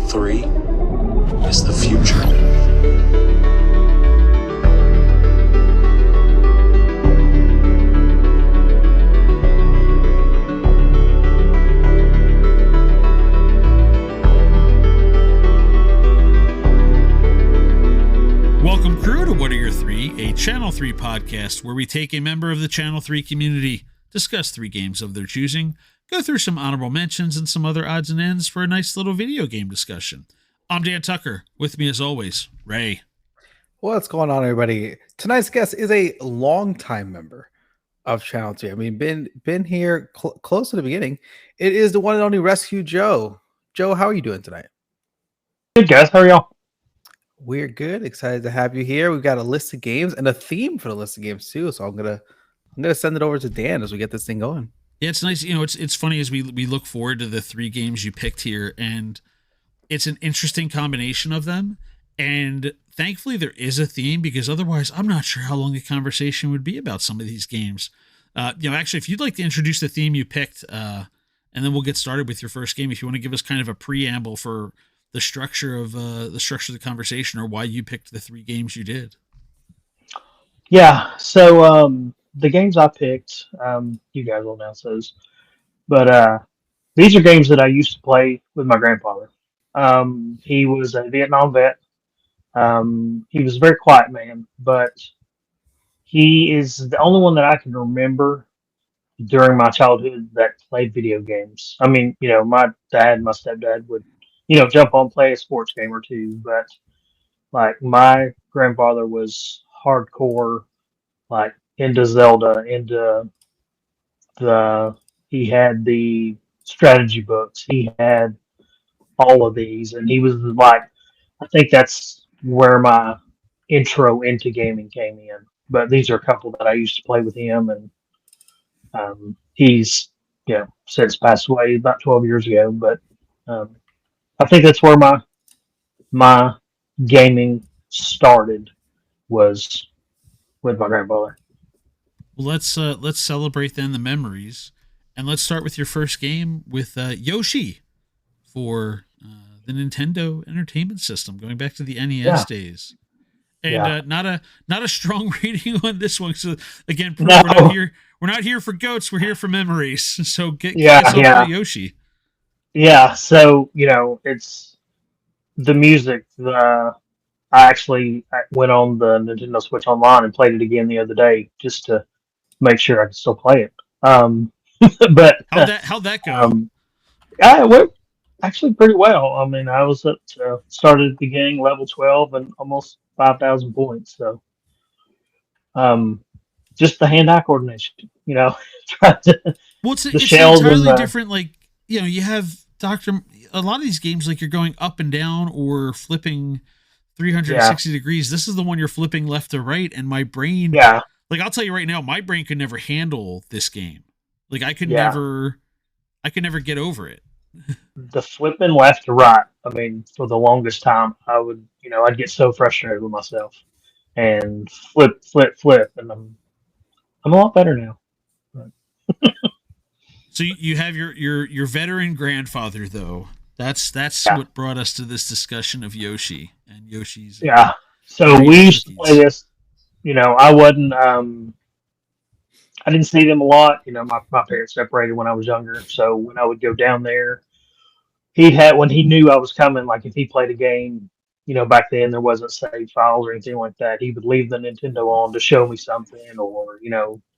3 is the future. Welcome, crew, to What Are Your Three, a Channel 3 podcast where we take a member of the Channel 3 community, discuss 3 games of their choosing, go through some honorable mentions and some other odds and ends for a nice little video game discussion. I'm Dan Tucker. With me, as always, Ray. What's going on, everybody? Tonight's guest is a longtime member of Channel 3. I mean, been here close to the beginning. It is the one and only Rescue Joe. Joe, how are you doing tonight? Good, guys. How are y'all? We're good. Excited to have you here. We've got a list of games and a theme for the list of games too. So I'm gonna send it over to Dan as we get this thing going. Yeah, it's nice. You know, it's funny as we look forward to the 3 games you picked here, and it's an interesting combination of them. And thankfully, there is a theme, because otherwise, I'm not sure how long the conversation would be about some of these games. Actually, if you'd like to introduce the theme you picked, and then we'll get started with your first game. If you want to give us kind of a preamble for the structure of the conversation, or why you picked the 3 games you did. Yeah. So the games I picked, you guys will announce those, but these are games that I used to play with my grandfather. He was a Vietnam vet. He was a very quiet man, but he is the only one that I can remember during my childhood that played video games. I mean, you know, my dad, my stepdad would, jump on, play a sports game or two, but like my grandfather was hardcore, like into Zelda, he had the strategy books, he had all of these, and he was like, I think that's where my intro into gaming came in. But these are a couple that I used to play with him, and he's, since passed away about 12 years ago, but I think that's where my gaming started, was with my grandfather. Well, let's celebrate then the memories, and let's start with your first game with Yoshi for the Nintendo Entertainment System, going back to the NES days. And not a strong rating on this one. So again, No. we're not here for goats. We're here for memories. So get us over to Yoshi. Yeah, so it's the music. I went on the Nintendo Switch Online and played it again the other day just to make sure I could still play it. But how'd that go? It went actually pretty well. I mean, I was started at the beginning, level 12, and almost 5,000 points. So, just the hand-eye coordination, trying to. Well, it's entirely different. Like, you have a lot of these games, like you're going up and down or flipping 360 degrees. This is the one you're flipping left to right, and my brain, like I'll tell you right now, my brain could never handle this game. Like I could never get over it. The flipping left to right, I mean, for the longest time, I would, I'd get so frustrated with myself and flip, and I'm a lot better now. So you have your veteran grandfather, though. That's what brought us to this discussion of Yoshi and Yoshi's. Yeah. So we used to play this. I wasn't. I didn't see them a lot. My parents separated when I was younger. So when I would go down there, when he knew I was coming, like if he played a game, back then there wasn't save files or anything like that. He would leave the Nintendo on to show me something, or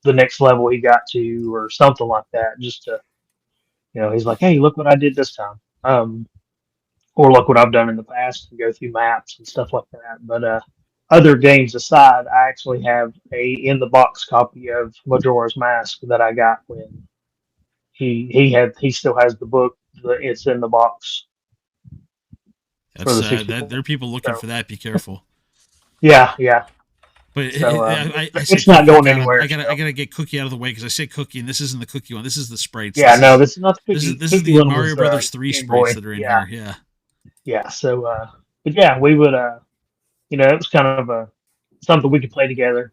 the next level he got to, or something like that. Just to, he's like, "Hey, look what I did this time," or look what I've done in the past, and go through maps and stuff like that. But other games aside, I actually have a in the box copy of Majora's Mask that I got when he still has the book. It's in the box. There are people looking for that. Be careful. Yeah. But it's not going anywhere. I gotta get Cookie out of the way, because I say Cookie, and this isn't the Cookie one. This is the sprites. This is not the Cookie. This is the Mario Brothers 3 sprites that are in here. Yeah. Yeah. So, but yeah, we would. It was kind of something we could play together.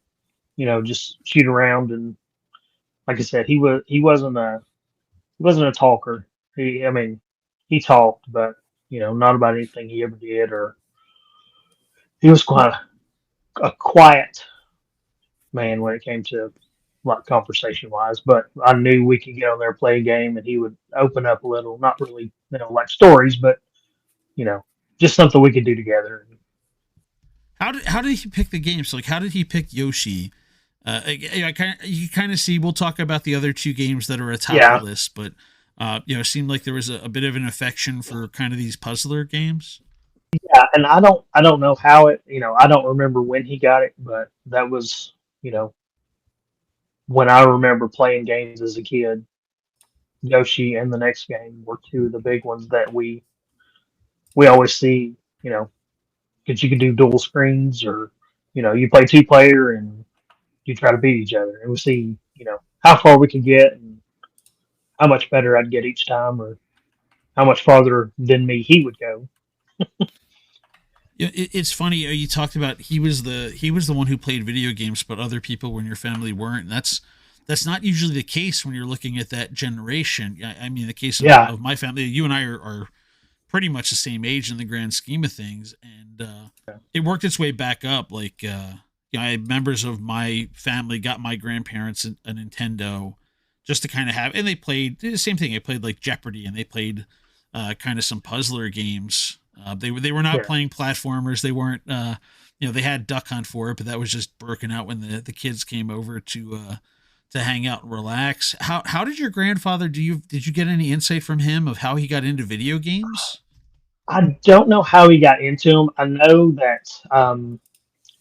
Just shoot around, and like I said, he wasn't a talker. He talked, but not about anything he ever did, or he was quite a quiet man when it came to like conversation wise. But I knew we could get on there, play a game, and he would open up a little, not really, like stories, but you know, just something we could do together. How did he pick the games? So, like, how did he pick Yoshi? You kind of see. We'll talk about the other two games that are atop the list, but it seemed like there was a bit of an affection for kind of these puzzler games. Yeah, and I don't know how it. I don't remember when he got it, but that was when I remember playing games as a kid. Yoshi and the next game were two of the big ones that we always see. Because you can do dual screens, or you play 2-player and you try to beat each other, and we see how far we can get and how much better I'd get each time, or how much farther than me he would go. It's funny. You talked about he was the one who played video games, but other people in your family weren't. And that's not usually the case when you're looking at that generation. I mean, the case of my family, you and I are pretty much the same age in the grand scheme of things, and it worked its way back up. Like, I had members of my family got my grandparents a Nintendo just to kind of have, and they played the same thing. They played like Jeopardy, and they played kind of some puzzler games. They were not playing platformers. They weren't, they had Duck Hunt for it, but that was just broken out when the kids came over to hang out and relax. How did your grandfather? Did you get any insight from him of how he got into video games? I don't know how he got into them. I know that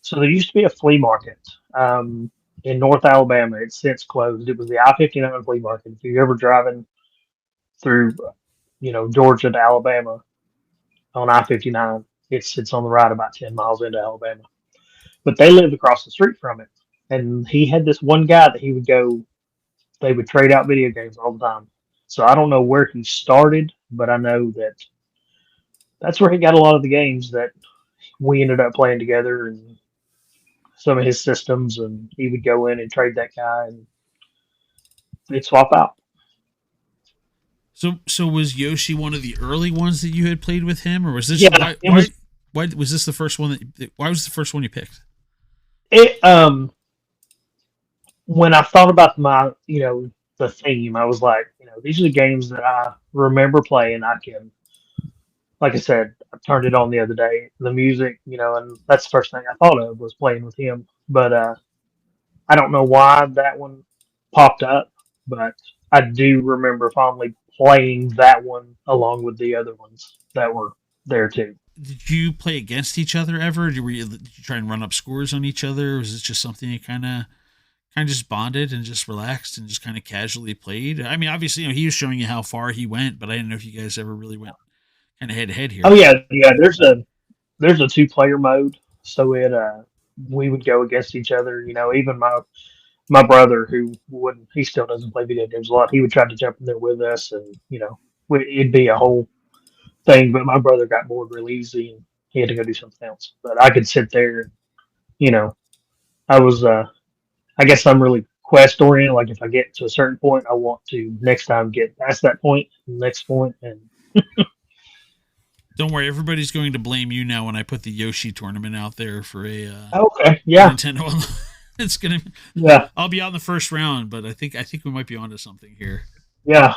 so there used to be a flea market in North Alabama. It's since closed. It was the I-59 flea market. If you're ever driving through, Georgia to Alabama on I-59, it sits on the right about 10 miles into Alabama. But they lived across the street from it, and he had this one guy that he would go. They would trade out video games all the time. So I don't know where he started, but I know that that's where he got a lot of the games that we ended up playing together, and some of his systems, and he would go in and trade that guy, and they'd swap out. So was Yoshi one of the early ones that you had played with him, or was this? Why was this the first one why was the first one you picked? It when I thought about the theme, I was like, these are the games that I remember playing. I can, like I said, I turned it on the other day. The music, and that's the first thing I thought of was playing with him. But I don't know why that one popped up, but I do remember fondly playing that one along with the other ones that were there too. Did you play against each other ever? Did you try and run up scores on each other? Or was it just something you kind of just bonded and just relaxed and just kind of casually played? I mean, obviously, he was showing you how far he went, but I didn't know if you guys ever really went kind of head to head here. Oh yeah. There's a 2-player mode, so we would go against each other. Even my brother, he still doesn't play video games a lot. He would try to jump in there with us, and it'd be a whole thing. But my brother got bored real easy, and he had to go do something else. But I could sit there, and I was I guess I'm really quest oriented. Like if I get to a certain point, I want to next time get past that point, next point, and don't worry, everybody's going to blame you now when I put the Yoshi tournament out there for a Nintendo. It's gonna. Yeah, I'll be out in the first round, but I think we might be onto something here. Yeah.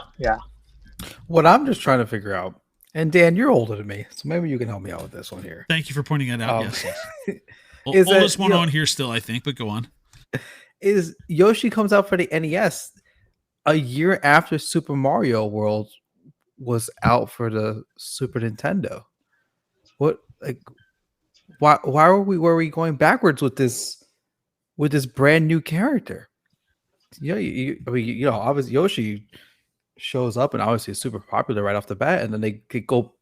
What I'm just trying to figure out, and Dan, you're older than me, so maybe you can help me out with this one here. Thank you for pointing that out. Yes. Is oldest one on here still, I think, but go on. Is Yoshi comes out for the NES a year after Super Mario World was out for the Super Nintendo? What, like, why were we going backwards with this brand new character? Obviously Yoshi shows up and obviously is super popular right off the bat, and then they could go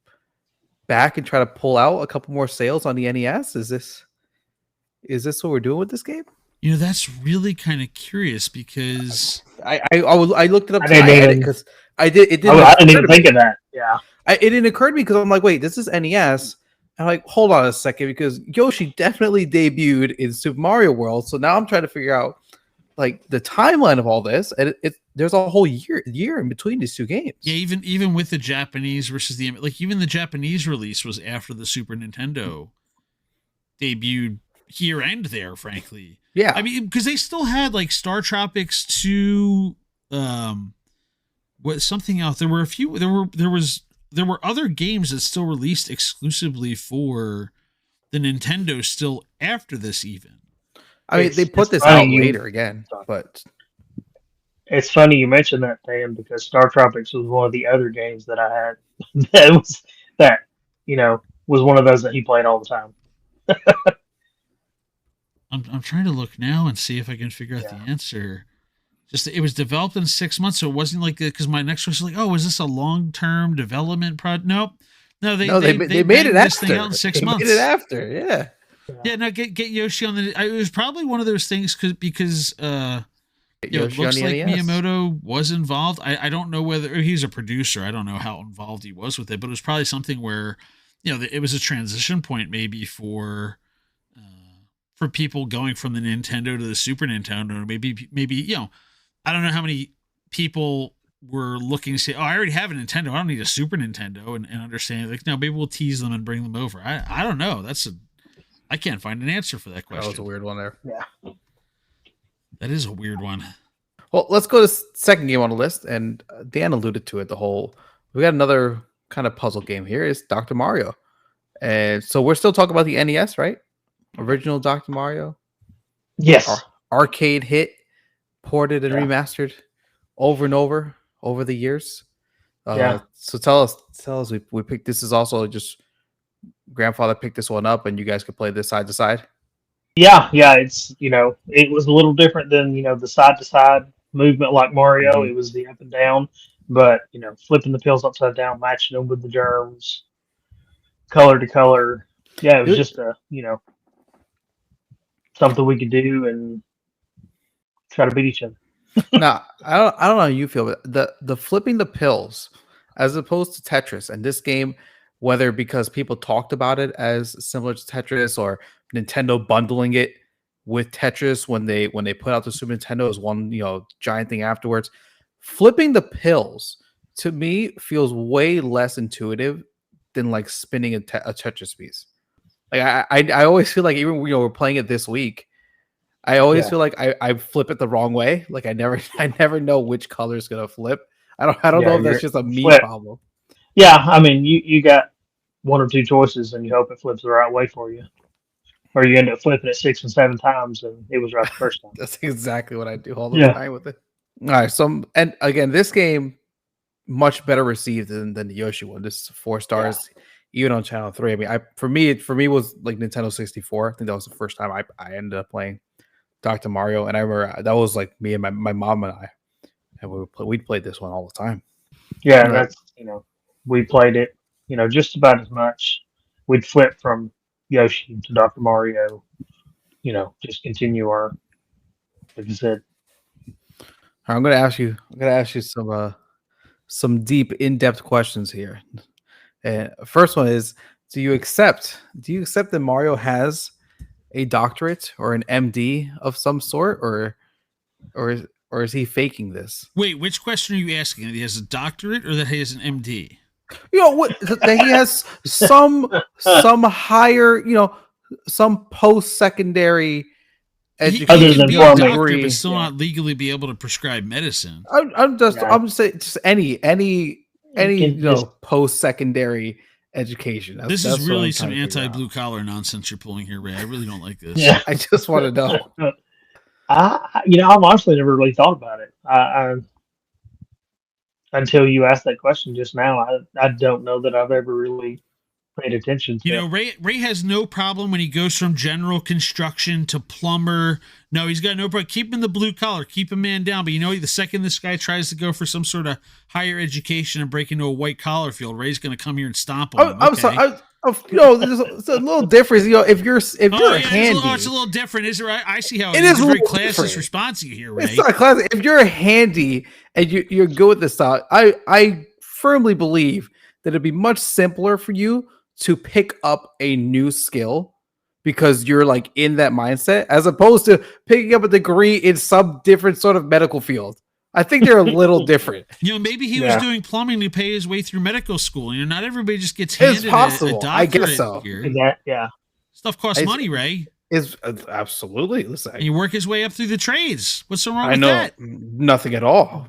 back and try to pull out a couple more sales on the NES. Is this what we're doing with this game? That's really kind of curious because I looked it up because I didn't even think of that. Yeah, it didn't occur to me because I'm like, wait, this is NES. I'm like, hold on a second, because Yoshi definitely debuted in Super Mario World. So now I'm trying to figure out like the timeline of all this, and there's a whole year in between these two games. Yeah, even with the Japanese versus the even the Japanese release was after the Super Nintendo debuted here and there, frankly. Yeah. I mean, because they still had like Star Tropics 2, what something else. There were a few. There were other games that still released exclusively for the Nintendo still after this. Even I mean, they put this out later again, but it's funny you mentioned that, Dan, because Star Tropics was one of the other games that I had that was one of those that he played all the time. I'm trying to look now and see if I can figure out the answer. Just it was developed in 6 months, so it wasn't like because my next question was like, oh, is this a long-term development project? Nope. No, they made it after. Thing out in 6 months. Made it after, yeah. Yeah, no, get Yoshi on the. It was probably one of those things because it looks like Miyamoto was involved. I don't know whether he's a producer. I don't know how involved he was with it, but it was probably something where it was a transition point maybe for people going from the Nintendo to the Super Nintendo. Maybe I don't know how many people were looking to say, oh, I already have a Nintendo. I don't need a Super Nintendo, and understand like, no, maybe we'll tease them and bring them over. I don't know. I can't find an answer for that question. That was a weird one there. Yeah. That is a weird one. Well, let's go to the second game on the list, and Dan alluded to it. We got another kind of puzzle game here. It's Dr. Mario. And so we're still talking about the NES, right? Original Dr. Mario. Yes. Arcade hit, ported and remastered over and over the years. So tell us, we picked, this is also just grandfather picked this one up and you guys could play this side to side. Yeah. It's, it was a little different than, the side to side movement like Mario. Mm-hmm. It was the up and down, but, flipping the pills upside down, matching them with the germs, color to color. Yeah, it was just something we could do and try to beat each other. Now, I don't know how you feel, but the flipping the pills as opposed to Tetris, and this game, whether because people talked about it as similar to Tetris or Nintendo bundling it with Tetris when they put out the Super Nintendo as one giant thing afterwards, flipping the pills to me feels way less intuitive than like spinning a Tetris piece. Like I always feel like even we're playing it this week, I always feel like I flip it the wrong way. Like I never know which color is gonna flip. I don't know if that's just a me problem. Yeah, I mean you got one or two choices and you hope it flips the right way for you. Or you end up flipping it 6 and 7 times and it was right the first time. That's exactly what I do all the time with it. All right, and again, this game much better received than the Yoshi one. This is 4 stars, even on Channel 3. I mean, for me it was like Nintendo 64. I think that was the first time I ended up playing Dr. Mario, and I remember that was like me and my mom and I, and we'd played this one all the time. Yeah, and that's we played it just about as much. We'd flip from Yoshi to Dr. Mario, just continue our, like you said. I'm gonna ask you some deep, in-depth questions here. And first one is, do you accept that Mario has a doctorate or an MD of some sort, or is he faking this? Wait, which question are you asking? That he has a doctorate or that he has an MD? What that he has some higher, some post-secondary education. Other than be a doctor, but still not legally be able to prescribe medicine. I'm saying just any post-secondary education. This is really some anti-blue collar nonsense you're pulling here, Ray. I really don't like this. Yeah, I just want to know. I've honestly never really thought about it. Until you asked that question just now, I don't know that I've ever really paid attention to. Ray has no problem when he goes from general construction to plumber. No, he's got no problem. Keep him in the blue collar, keep a man down. But the second this guy tries to go for some sort of higher education and break into a white collar field, Ray's going to come here and stomp on him. I'm sorry. There's a little difference. If you're handy, it's a little different, is it? Right? I see how it is a very classist response you hear, Ray. It's not classic. If you're handy and you're good with this stuff, I firmly believe that it'd be much simpler for you to pick up a new skill because you're like in that mindset, as opposed to picking up a degree in some different sort of medical field. I think they're a little different. Maybe he was doing plumbing to pay his way through medical school. Not everybody just gets handed It's possible. a doctorate I guess so. here. Yeah. Stuff costs money, Ray. Is absolutely. Listen, and you work his way up through the trades. What's so wrong with know that? Nothing at all.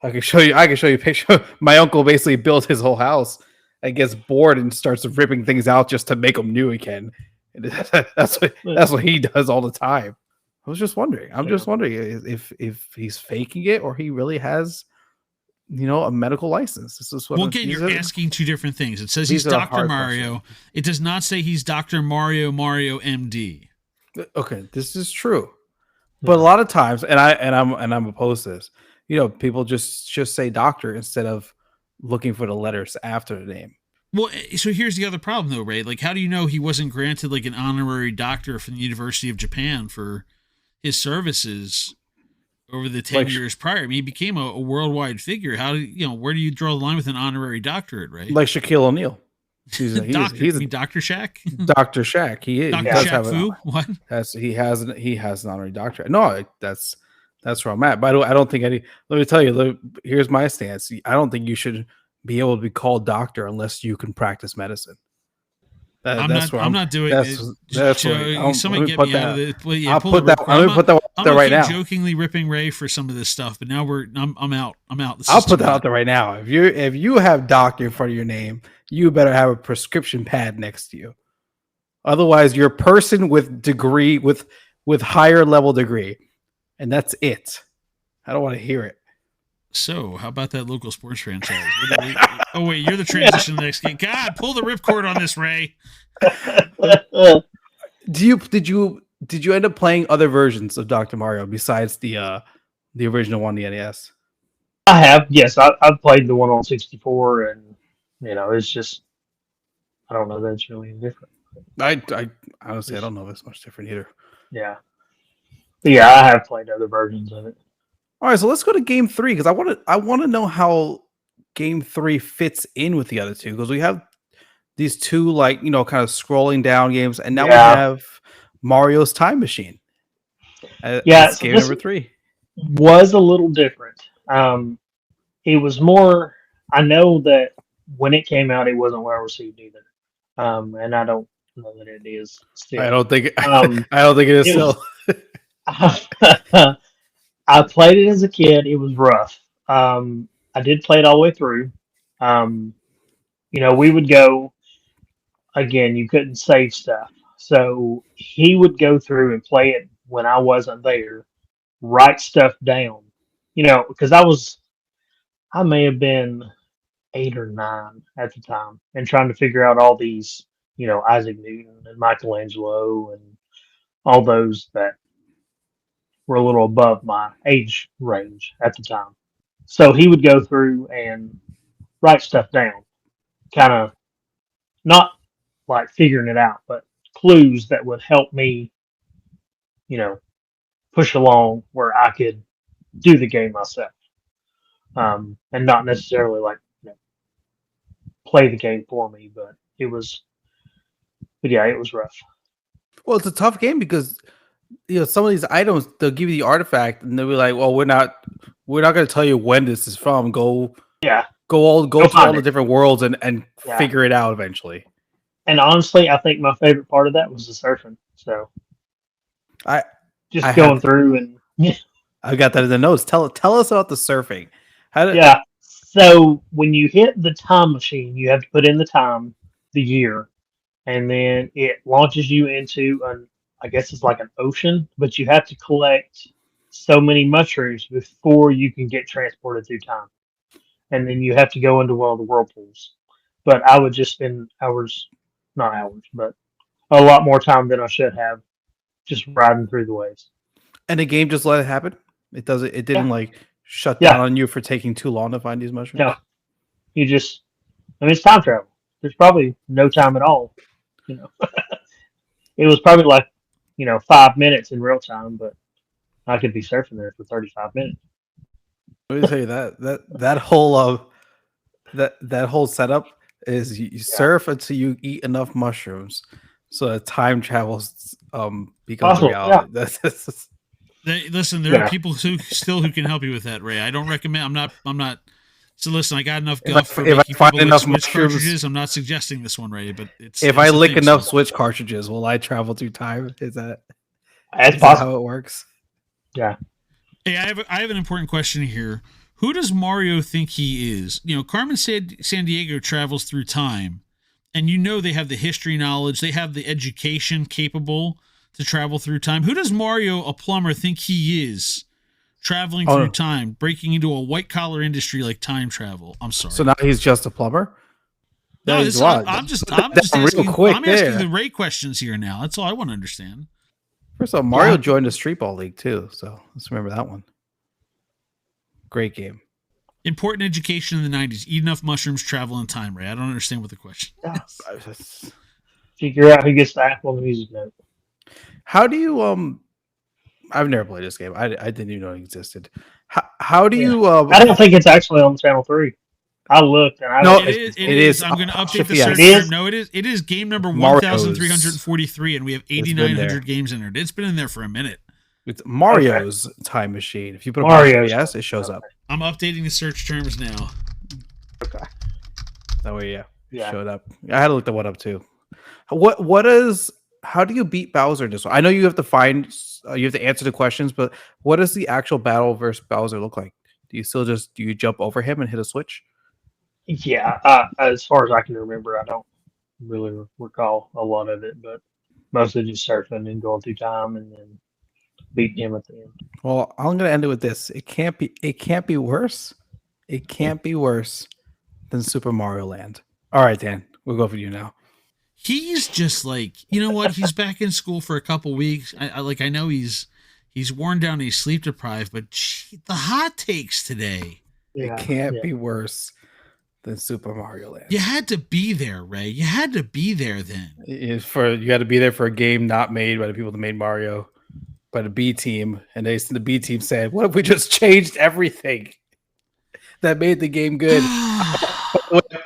I can show you a picture. My uncle basically built his whole house and gets bored and starts ripping things out just to make them new again. That's what he does all the time. I was just wondering. I'm just wondering if he's faking it or he really has, a medical license. This is what. Well, again, you're asking two different things. It says he's Dr. Mario. Question. It does not say he's Dr. Mario MD. Okay, this is true, but a lot of times, and I'm opposed to this. People just say doctor instead of looking for the letters after the name. Well, so here's the other problem, though, Ray. Like, how do you know he wasn't granted like an honorary doctor from the University of Japan for his services over the 10 years prior? I mean, he became a worldwide figure. How do where do you draw the line with an honorary doctorate, right? Like Shaquille O'Neal. He's Dr. Shaq? Dr. Shaq. He is. Dr. Shaq Fu? What? He has an honorary doctorate. No, that's where I'm at. But I don't think let me tell you, here's my stance. I don't think you should be able to be called doctor unless you can practice medicine. I'm not doing it. That's somebody get me out of it. Well, yeah, I'll put that. Let me put that out there right now. Jokingly ripping Ray for some of this stuff, but now I'm out. I'll put that out there right now. If you have doctor in front of your name, you better have a prescription pad next to you. Otherwise, you're a person with degree with higher level degree, and that's it. I don't want to hear it. So, how about that local sports franchise? Oh wait, you're the transition to the next game. God, pull the ripcord on this, Ray. Did you end up playing other versions of Dr. Mario besides the original one, the NES? I have, yes. I've played the one on 64, and it's just I don't know that it's really different. I honestly I don't know if it's much different either. Yeah, but yeah, I have played other versions of it. All right, so let's go to game 3 because I want to know how game 3 fits in with the other two because we have these two kind of scrolling down games, and now we have Mario's Time Machine. So game number 3 was a little different. It was more. I know that when it came out, it wasn't well received either, and I don't know that it is still. I don't think. I don't think it is still. I played it as a kid. It was rough. I did play it all the way through. We would go, again, you couldn't save stuff. So he would go through and play it when I wasn't there, write stuff down, because I may have been 8 or 9 at the time and trying to figure out all these, Isaac Newton and Michelangelo and all those that were a little above my age range at the time. So he would go through and write stuff down, kind of not like figuring it out, but clues that would help me, push along where I could do the game myself. And not necessarily play the game for me, but it was rough. Well, it's a tough game because some of these items, they'll give you the artifact and they'll be like, well, we're not going to tell you when this is from. Go to all the different worlds and figure it out eventually. And honestly, I think my favorite part of that was the surfing. So I going through and I got that in the notes. Tell us about the surfing. So when you hit the time machine, you have to put in the time, the year, and then it launches you into I guess it's like an ocean, but you have to collect so many mushrooms before you can get transported through time. And then you have to go into one of the whirlpools. But I would just spend not hours, but a lot more time than I should have just riding through the waves. And the game just let it happen? It didn't shut down on you for taking too long to find these mushrooms? No. It's time travel. There's probably no time at all. It was probably 5 minutes in real time, but I could be surfing there for 35 minutes. Let me tell you that whole that whole setup is you surf until you eat enough mushrooms, so that time travels becomes reality. Listen, there are people who can help you with that, Ray. I don't recommend. I'm not. So listen, I got enough guff for making people lick Switch cartridges. I'm not suggesting this one, Ray, but if I lick enough Switch cartridges, will I travel through time? Is that how it works? Yeah. Hey, I have an important question here. Who does Mario think he is? Carmen San Diego travels through time, and they have the history knowledge, they have the education capable to travel through time. Who does Mario, a plumber, think he is? Traveling through time, breaking into a white-collar industry like time travel. I'm sorry. So now he's just a plumber? No, I'm just asking the Ray questions here now. That's all I want to understand. First of all, Mario joined the Street Ball League too, so let's remember that one. Great game. Important education in the 90s. Eat enough mushrooms, travel in time, Ray. I don't understand what the question is. Figure out who gets the apple and the music note. How do you I've never played this game. I didn't even know it existed. How do you? I don't think it's actually on Channel 3. I looked and it is. I'm going to update the search term. No, it is. It is game number 1,343, and we have 8,900 games entered. It's been in there for a minute. It's Mario's Time Machine. If you put Mario's, it shows up. I'm updating the search terms now. Okay. That way, showed up. I had to look that one up too. What is? How do you beat Bowser in this one? I know you have to answer the questions, but what does the actual battle versus Bowser look like? Do you jump over him and hit a switch? Yeah, as far as I can remember, I don't really recall a lot of it, but mostly just surfing and going through time and then beating him at the end. Well, I'm gonna end it with this. It can't be worse. It can't be worse than Super Mario Land. All right, Dan, we'll go for you now. He's just like, you know what? He's back in school for a couple weeks. I know he's worn down, he's sleep deprived, but the hot takes today. It can't be worse than Super Mario Land. You had to be there, Ray. You had to be there then. You had to be there for a game not made by the people that made Mario, by the B team, and the B team said, "What if we just changed everything that made the game good?"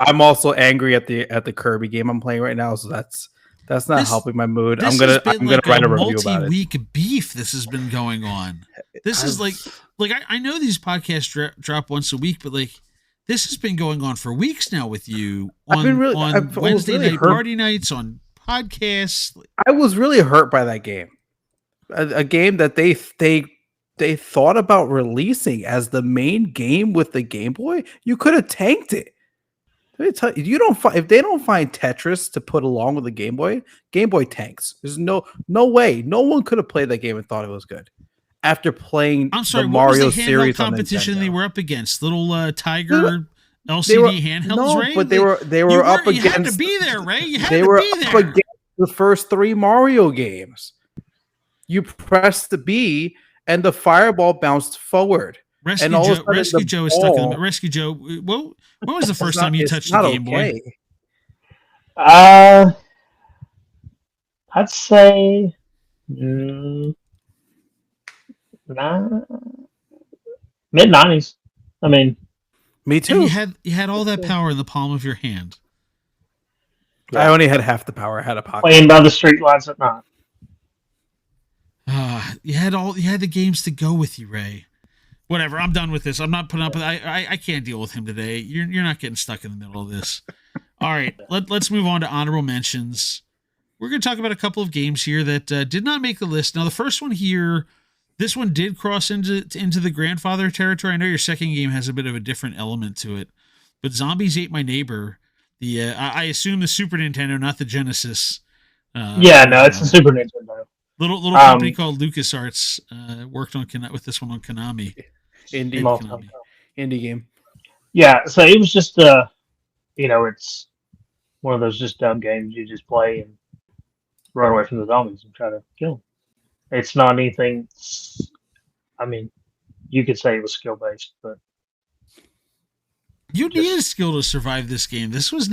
I'm also angry at the Kirby game I'm playing right now, so that's not helping my mood. I'm gonna write a review about it. Multi-week beef. This has been going on. This is like I know these podcasts drop once a week, but this has been going on for weeks now with you on Wednesday night party nights, on podcasts. I was really hurt by that game. A game that they thought about releasing as the main game with the Game Boy. You could have tanked it. Let me tell you, if they don't find Tetris to put along with the Game Boy tanks. There's no way. No one could have played that game and thought it was good. After playing the Mario series competition they were up against, little Tiger LCD handhelds, Ray? But they were up against. You had to be there, Ray. You had to be there. Up against the first 3 Mario games. You pressed the B and the fireball bounced forward. Rescue Joe is stuck in the Rescue Joe. When was the first time you touched the Game Boy? I'd say mid-90s. I mean, me too. And you had all that power in the palm of your hand. I only had half the power. I had a pocket. Playing by the street lights at night. You had the games to go with you, Ray. Whatever, I'm done with this. I'm not putting up with I can't deal with him today. You're not getting stuck in the middle of this. All right, let's move on to honorable mentions. We're going to talk about a couple of games here that did not make the list. Now, the first one here, this one did cross into the grandfather territory. I know your second game has a bit of a different element to it, but Zombies Ate My Neighbor. I assume the Super Nintendo, not the Genesis. It's the Super Nintendo. Little company called LucasArts worked on with this one on Konami. Indie game. Yeah, so it was just it's one of those just dumb games you just play and run away from the zombies and try to kill them. It's not anything. I mean, you could say it was skill based, but you needed skill to survive this game. This is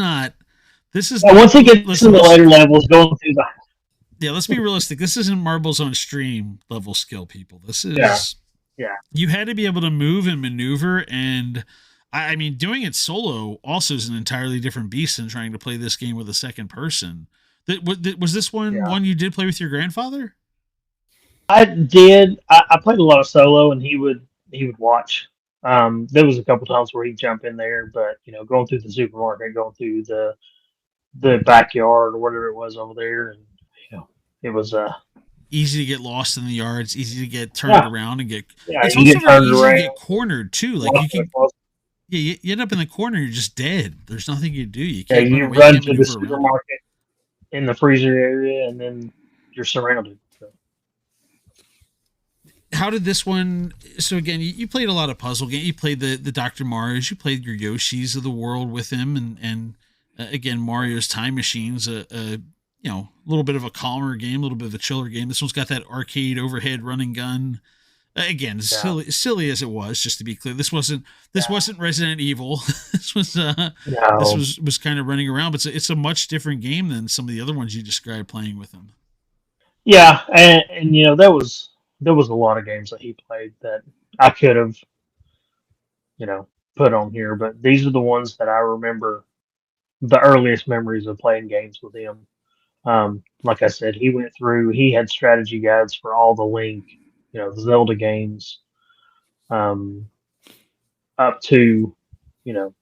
once it gets to the later levels, going through the. Yeah, let's be realistic. This isn't Marbles on Stream level skill, people. This is You had to be able to move and maneuver, and I mean, doing it solo also is an entirely different beast than trying to play this game with a second person. Was this one you did play with your grandfather? I did. I played a lot of solo, and he would watch. There was a couple times where he'd jump in there, but going through the supermarket, going through the backyard or whatever it was over there, and it was Easy to get lost in the yards, easy to get turned yeah, around and get. yeah. It's You also get very turned easy to around. get cornered too. Like you can, yeah, you end up in the corner, you're just dead. There's nothing you do. You Yeah, can't run you away. You run can't to the maneuver around it. supermarket in the freezer area, and then you're surrounded. So. How did this one? So again, you played a lot of puzzle games. You played the Dr. Mario's. You played your Yoshis of the world with him, and again Mario's Time Machine's a little bit of a calmer game, a little bit of a chiller game. This one's got that arcade overhead running gun. Again, silly as it was, just to be clear, this wasn't Resident Evil. this was No. was kind of running around, but it's a much different game than some of the other ones you described playing with him. Yeah, and there was a lot of games that he played that I could have put on here, but these are the ones that I remember the earliest memories of playing games with him. Like I said, he had strategy guides for all the Link, the Zelda games, um, up to,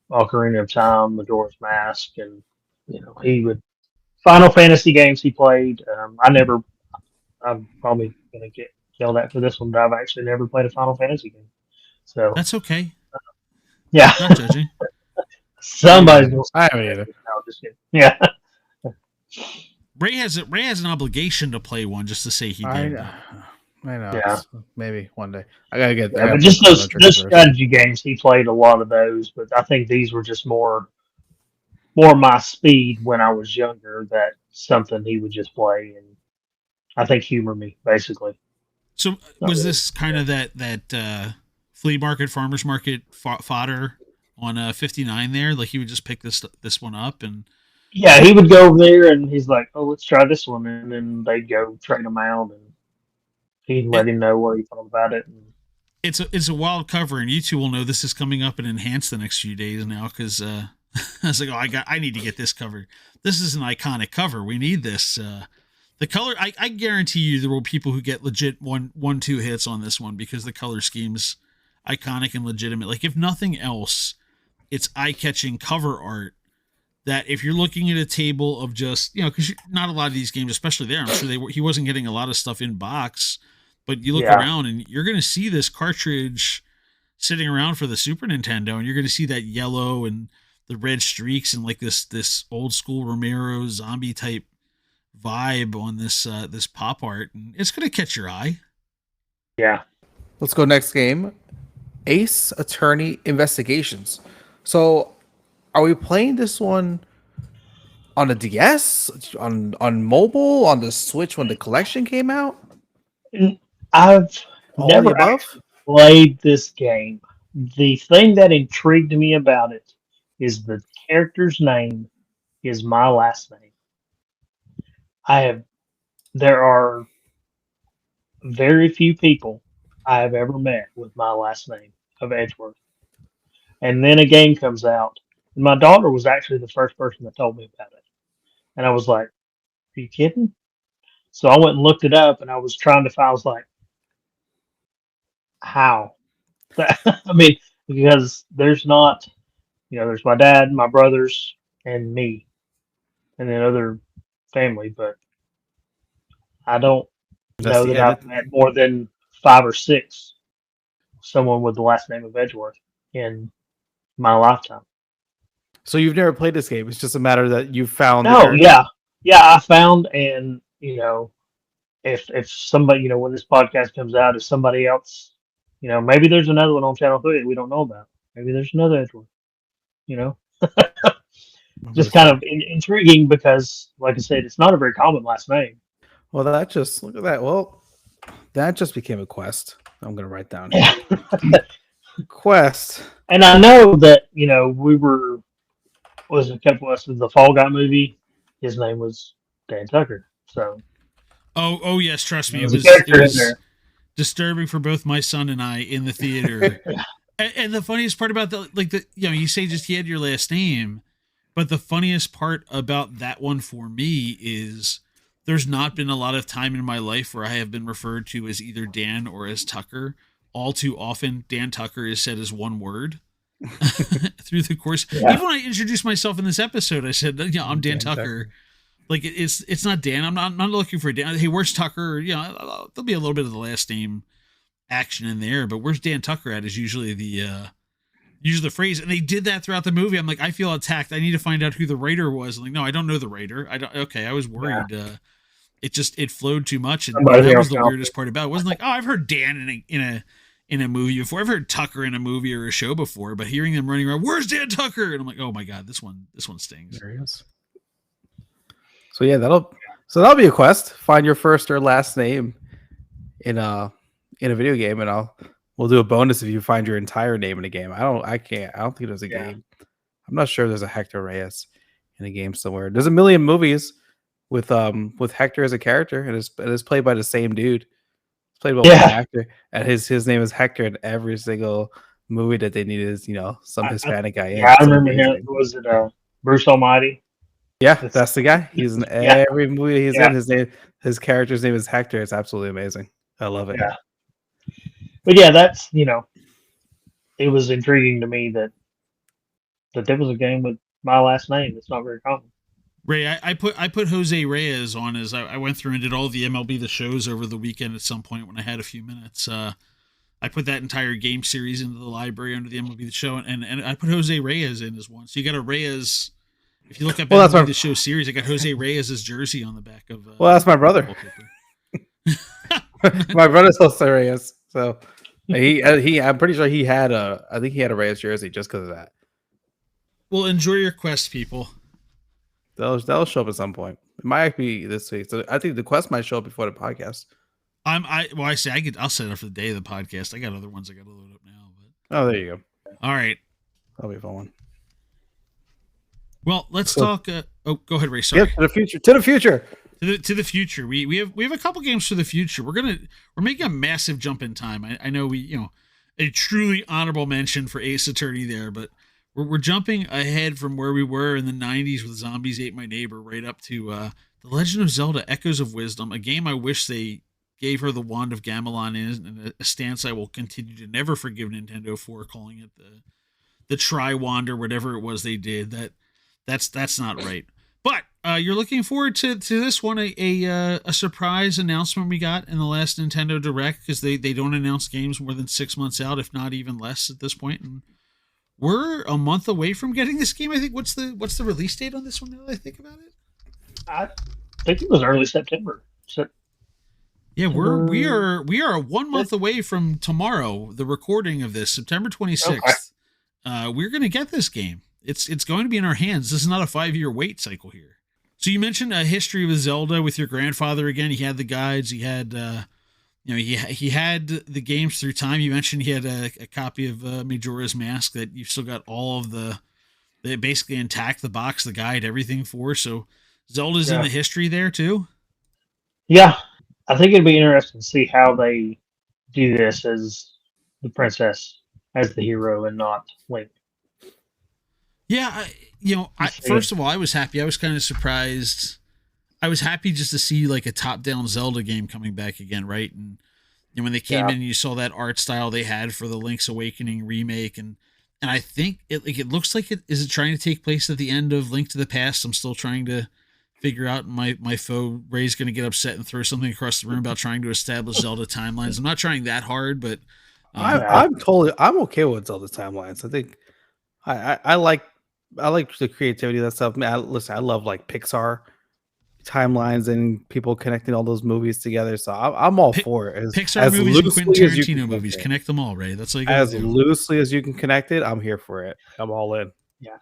Ocarina of Time, Majora's Mask, and, he would, Final Fantasy games he played. I'm probably going to get yelled at for this one, but I've actually never played a Final Fantasy game. So, That's okay. yeah, Not judging. somebody's going I haven't either. to just kidding. Yeah. Ray has an obligation to play one just to say he I did. know. I know. Yeah. Maybe one day. I gotta get. I Yeah, gotta but put just Chrono those Trigger first. strategy games, he played a lot of those. But I think these were just more my speed when I was younger. That something he would just play and I think humor me basically. So Not was really. this kind of that flea market, farmers market fodder on 59 there? Like he would just pick this one up and Yeah, he would go over there and he's like, "Oh, let's try this one," and then they'd go trade them out, and he'd let it, him know what he thought about it. And, it's a wild cover, and you two will know this is coming up and enhanced the next few days now because I was like, I need to get this covered. This is an iconic cover. We need this. The color, I guarantee you, there will be people who get legit one, two hits on this one because the color scheme's iconic and legitimate. Like if nothing else, it's eye-catching cover art. That if you're looking at a table of just because not a lot of these games, especially there, I'm sure he wasn't getting a lot of stuff in box, but you look Yeah. around and you're going to see this cartridge sitting around for the Super Nintendo, and you're going to see that yellow and the red streaks and like this old school Romero zombie type vibe on this pop art, and it's going to catch your eye. yeah, Let's go next game. Ace Attorney Investigations. So, are we playing this one on a DS, on mobile, on the Switch when the collection came out? And I've All the never above? actually played this game. The thing that intrigued me about it is the character's name is my last name. There are very few people I have ever met with my last name of Edgeworth. And then a game comes out. And my daughter was actually the first person that told me about it. And I was like, "Are you kidding?" So I went and looked it up and I was trying to find, I was like, how? I mean, because there's not, there's my dad, my brothers, and me, and then other family, but I don't That's know the that edit. I've met more than 5 or 6 someone with the last name of Edgeworth in my lifetime. So you've never played this game. It's just a matter that you found the No, character. yeah, I found, and if somebody, when this podcast comes out, if somebody else, maybe there's another one on Channel 3 that we don't know about. Maybe there's another Edgeworth, just kind of intriguing because, like I said, it's not a very common last name. Well, look at that. Well, that just became a quest. I'm gonna write down here. Quest. And I know that, was a couple of the Fall Guy movie. His name was Dan Tucker. So, Oh yes, trust me, there's it a was character in there. disturbing for both my son and I in the theater. And the funniest part about you say just he had your last name, but the funniest part about that one for me is there's not been a lot of time in my life where I have been referred to as either Dan or as Tucker. All too often, Dan Tucker is said as one word through the course. Yeah. Even when I introduced myself in this episode, I said, "Yeah, I'm Dan Tucker." Like it's not Dan. I'm not looking for Dan. Hey, where's Tucker? There'll be a little bit of the last name action in there, but where's Dan Tucker at is usually the phrase. And they did that throughout the movie. I'm like, I feel attacked. I need to find out who the writer was. I'm like, no, I don't know the writer. I don't. Okay, I was worried. Yeah. It flowed too much, and Somebody that was else the out weirdest part about it. It wasn't like, oh, I've heard Dan in a movie before. I've heard Tucker in a movie or a show before, but hearing them running around, where's Dan Tucker? And I'm like, oh my god, this one stings. There he is. So yeah, that'll be a quest. Find your first or last name in a video game, and we'll do a bonus if you find your entire name in a game. I don't think there's a game. I'm not sure there's a Hector Reyes in a game somewhere. There's a million movies with Hector as a character, and it's played by the same dude. It's played by one actor, and his name is Hector in every single movie that they needed, some Hispanic guy in. Yeah, I remember him. Was it Bruce Almighty? Yeah, that's the guy. He's in every movie he's in. His character's name is Hector. It's absolutely amazing. I love it. Yeah. But yeah, that's it was intriguing to me that there was a game with my last name. It's not very common. Ray, I put Jose Reyes on as I went through and did all the MLB The Shows over the weekend at some point when I had a few minutes. I put that entire game series into the library under the MLB The Show, and I put Jose Reyes in as one. So you got a Reyes. If you look up MLB The Show series, I got Jose Reyes' jersey on the back of. Well, that's my brother. My brother's Jose Reyes. So I'm pretty sure I think he had a Reyes jersey just because of that. Well, enjoy your quest, people. That'll show up at some point. It might be this week. So I think the quest might show up before the podcast. I'll set it up for the day of the podcast. I got other ones I got to load up now. But oh, there you go. All right, that'll be a fun one. Well, let's talk. Go ahead, Ray. Sorry. Yep, to the future. To the future. To the future. We have a couple games for the future. We're making a massive jump in time. I know a truly honorable mention for Ace Attorney there, but we're jumping ahead from where we were in the 90s with Zombies Ate My Neighbor right up to The Legend of Zelda: Echoes of Wisdom, a game I wish they gave her the Wand of Gamelon in, and a stance I will continue to never forgive Nintendo for, calling it the Tri-Wand or whatever it was they did. That's not right. But you're looking forward to this one, a surprise announcement we got in the last Nintendo Direct, because they don't announce games more than 6 months out, if not even less at this point. And we're a month away from getting this game. I think what's the release date on this one now that I think about it? I think it was early September. Yeah, we are 1 month away from tomorrow, the recording of this, September 26th. Okay. We're going to get this game. It's going to be in our hands. This is not a 5-year wait cycle here. So you mentioned a history with Zelda with your grandfather again. He had the guides. He had, he had the games through time. You mentioned he had a copy of Majora's Mask that you've still got all of the basically intact, the box, the guide, everything for. So Zelda's in the history there too. Yeah, I think it'd be interesting to see how they do this as the princess, as the hero, and not Link. Yeah, first of all, I was happy. I was kind of surprised. I was happy just to see like a top-down Zelda game coming back again, right? And when they came in, you saw that art style they had for the Link's Awakening remake, and I think it looks like is it trying to take place at the end of Link to the Past. I'm still trying to figure out. My foe Ray's going to get upset and throw something across the room about trying to establish Zelda timelines. I'm not trying that hard, but I'm okay with Zelda timelines. I think I like the creativity of that stuff. I love like Pixar timelines and people connecting all those movies together. So I'm all for it. Pixar movies and Quentin Tarantino movies. Connect them all, Ray. That's like as loosely as you can connect it. I'm here for it. I'm all in. Yeah.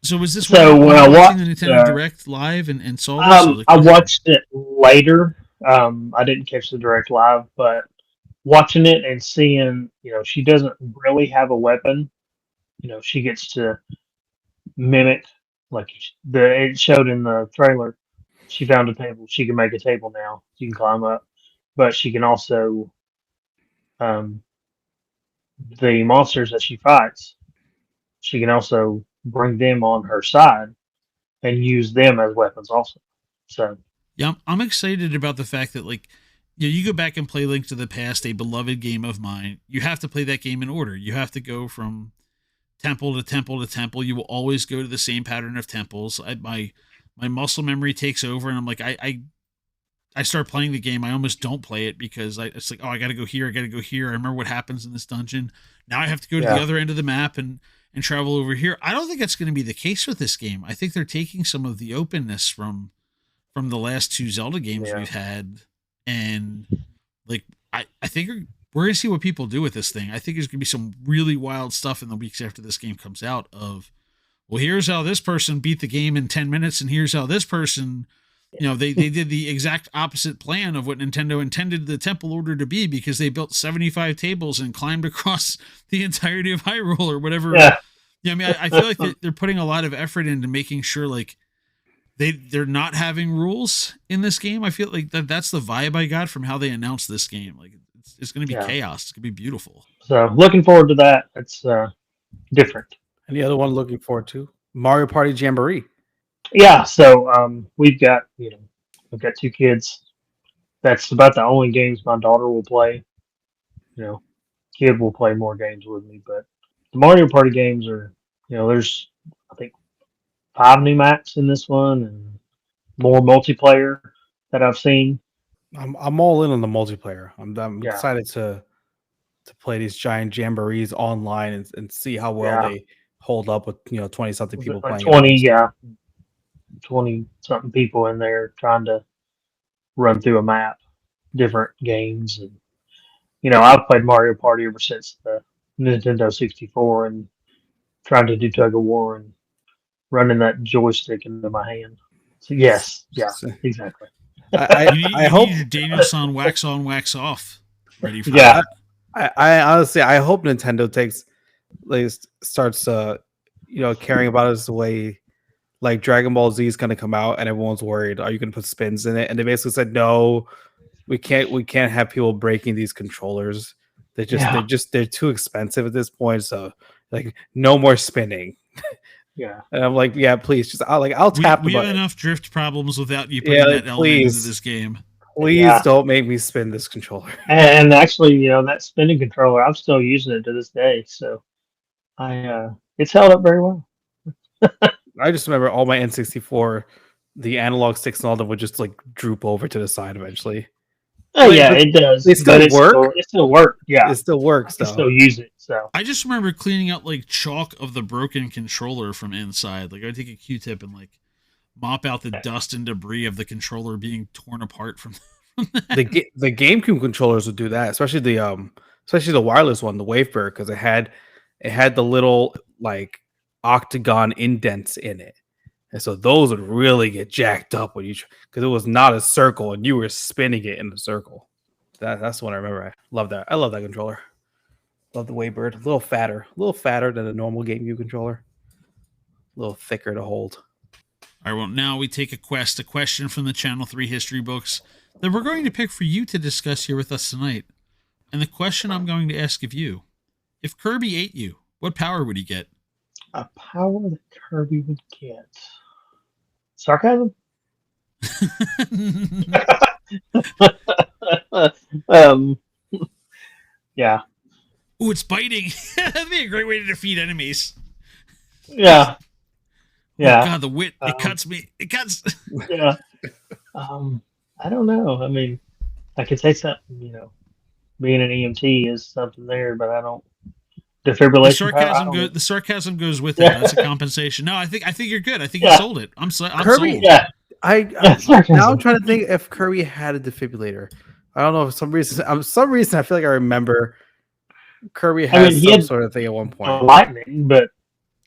So was this when I watched the Nintendo Direct live and saw this? I watched it later. I didn't catch the Direct live, but watching it and seeing, she doesn't really have a weapon. She gets to mimic, like it showed in the trailer. She found a table. She can make a table now. She can climb up, but she can also, the monsters that she fights, she can also bring them on her side and use them as weapons also. So Yeah, I'm excited about the fact that like you go back and play Link to the Past, a beloved game of mine. You have to play that game in order. You have to go from temple to temple to temple. You will always go to the same pattern of temples. My muscle memory takes over, and I'm like, I start playing the game. I almost don't play it because it's like, oh, I got to go here. I got to go here. I remember what happens in this dungeon. Now I have to go to the other end of the map and travel over here. I don't think that's going to be the case with this game. I think they're taking some of the openness from the last two Zelda games we've had, and like I think we're gonna see what people do with this thing. I think there's gonna be some really wild stuff in the weeks after this game comes out. Of well, here's how this person beat the game in 10 minutes, and here's how this person, they did the exact opposite plan of what Nintendo intended the temple order to be because they built 75 tables and climbed across the entirety of Hyrule or whatever. Yeah, I mean, I feel like they're putting a lot of effort into making sure like they're not having rules in this game. I feel like that's the vibe I got from how they announced this game. Like it's going to be chaos. It's going to be beautiful. So looking forward to that. It's different. And the other one looking forward to Mario Party Jamboree. Yeah. So we've got two kids. That's about the only games my daughter will play. Kid will play more games with me, but the Mario Party games are, there's I think 5 new maps in this one and more multiplayer that I've seen. I'm all in on the multiplayer. I'm excited to play these giant jamborees online and see how well they hold up with 20 something people playing. 20 something people in there trying to run through a map, different games, and I've played Mario Party ever since the Nintendo 64 and trying to do tug of war and running that joystick into my hand. So yes, exactly. I hope your Daniel-san wax on, wax off ready for that. I honestly I hope Nintendo starts caring about us the way like Dragon Ball Z is going to come out and everyone's worried, are you going to put spins in it? And they basically said no, we can't have people breaking these controllers. They're too expensive at this point. So like no more spinning. Yeah, and I'm like, yeah, please, just I'll tap. We have enough drift problems without you putting that element into this game. Please don't make me spin this controller. And actually, that spinning controller, I'm still using it to this day. So it's held up very well. I just remember all my N64, the analog sticks and all of them would just like droop over to the side eventually. Oh yeah, it does. They still work. It still works. Yeah, it still works. I still use it. So I just remember cleaning out like chalk of the broken controller from inside. Like I'd take a Q-tip and like mop out the dust and debris of the controller being torn apart from the GameCube controllers would do that, especially the wireless one, the Wavebird, because it had the little like octagon indents in it. And so those would really get jacked up when because it was not a circle and you were spinning it in a circle. That's the one I remember. I love that. I love that controller. Love the Waybird. A little fatter than a normal GameCube controller. A little thicker to hold. All right, well, now we take a question from the Channel 3 history books that we're going to pick for you to discuss here with us tonight. And the question I'm going to ask of you, if Kirby ate you, what power would he get? A power that Kirby would get. Sarcasm? Yeah. Ooh, it's biting. That'd be a great way to defeat enemies. Yeah. Yeah. Oh God, the wit, it cuts me. It cuts. Yeah. I don't know. I mean, I could say something, being an EMT is something there, but I don't. Defibrillation. The sarcasm goes with it. That's a compensation. No, I think you're good. I think you sold it. I'm Kirby, sold. Yeah. Now I'm trying to think if Kirby had a defibrillator. I don't know. For some reason I feel like I remember Kirby had some sort of thing at one point. Lightning, but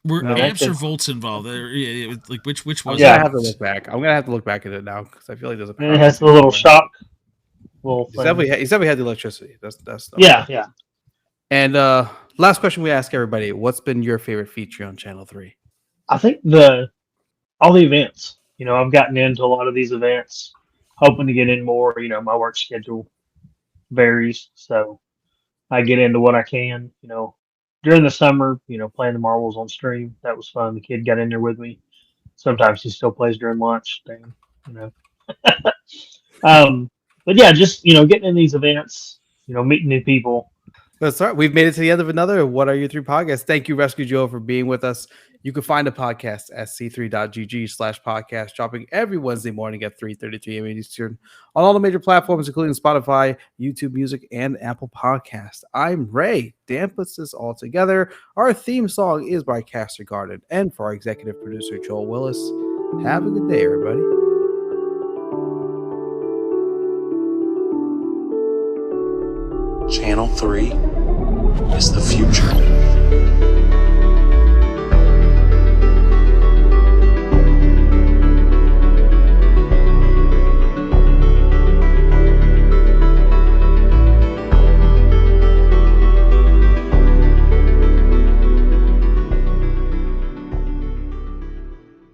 were amps or volts involved? Like which was? I'm gonna have to look back. I'm gonna have to look back at it now because I feel like there's a. It has a little shock. He said we had the electricity. That's yeah. And last question we ask everybody: what's been your favorite feature on Channel 3? I think all the events. I've gotten into a lot of these events, hoping to get in more. My work schedule varies, so I get into what I can. During the summer, playing the marbles on stream, that was fun. The kid got in there with me. Sometimes he still plays during lunch. But yeah, just getting in these events, meeting new people. That's right. We've made it to the end of another What Are Your Three podcasts. Thank you, Rescue Joe, for being with us. You can find the podcast at c3.gg/podcast, dropping every Wednesday morning at 3:33 a.m. Eastern on all the major platforms, including Spotify, YouTube Music, and Apple Podcasts. I'm Ray. Dan puts this all together. Our theme song is by Caster Garden. And for our executive producer, Joel Willis, have a good day, everybody. Channel 3 is the future.